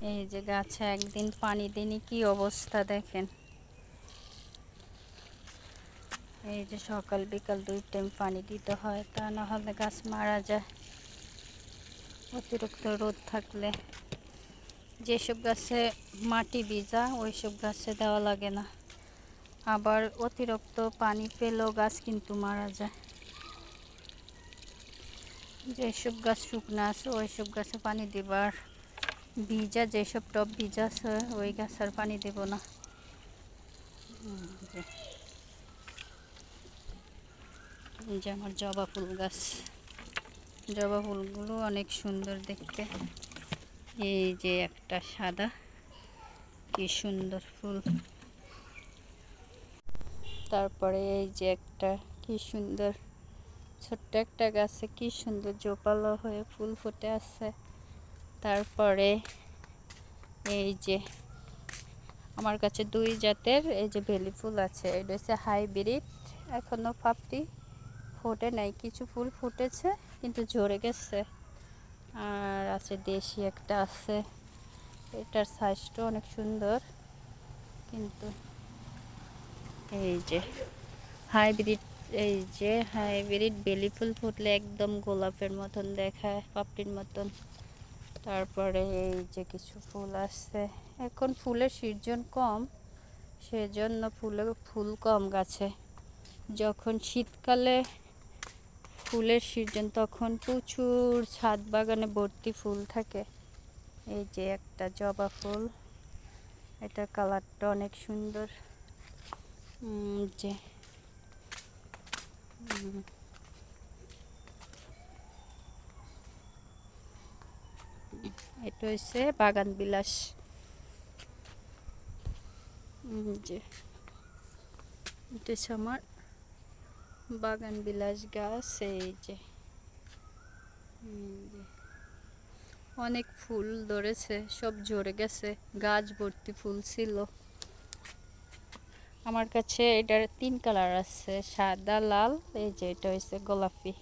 এই যে গাছে একদিন পানি দিইনি, কি অবস্থা দেখেন। এই যে সকাল বিকাল 2 টাইম পানি দিতে হয়, তা না হলে গাছ মারা যায়। অতিরিক্ত রোদ থাকলে যেসব গাছে মাটি ভিজা ওইসব গাছে দেওয়া লাগে না, আবার অতিরিক্ত পানি পেলেও গাছ কিন্তু মারা যায়। যেসব গাছ শুকনো আছে ওইসব গাছে পানি দিবার, ভিজা যেসব টব ভিজা আছে ওই গাছ আর পানি দেব না। এই যে আমার জবা ফুল গাছ, জবা ফুলগুলো অনেক সুন্দর দেখতে। এই যে একটা সাদা, কি সুন্দর ফুল। তারপরে এই যে একটা কি সুন্দর ছোট্ট একটা গাছে কি সুন্দর জোপালো হয়ে ফুল ফুটে আছে। তারপরে এই যে আমার কাছে 2 জাতের এই যে বেলি ফুল আছে। এটা হচ্ছে হাইব্রিড, এখনো পাপড়ি ফোটে নাই, কিছু ফুল ফুটেছে কিন্তু ঝরে গেছে। আর আছে দেশি একটা আছে, এটার সাইজটা অনেক সুন্দর। কিন্তু এই যে হাইব্রিড, এই যে হাইব্রিড বেলি ফুল ফুটলে একদম গোলাপের মতন দেখায়, পাপড়ির মতন। তারপরে এই যে কিছু ফুল আসছে, এখন ফুলের সিজন কম, সেজন্য ফুল কম গাছে। যখন শীতকালে ফুলের সিজন তখন প্রচুর ছাদ বাগানে ভর্তি ফুল থাকে। এই যে একটা জবা ফুল, এটা কালারটা অনেক সুন্দর। যে এটা হচ্ছে বাগান বিলাস। যে এটা হচ্ছে আমার বাগান বিলাস গাছ। এই যে অনেক ফুল ধরেছে, সব ঝরে গেছে, গাছ ভর্তি ফুল ছিল। আমার কাছে এটার 3 কালার আছে, সাদা লাল, এই যে এটা হচ্ছে গোলাপি।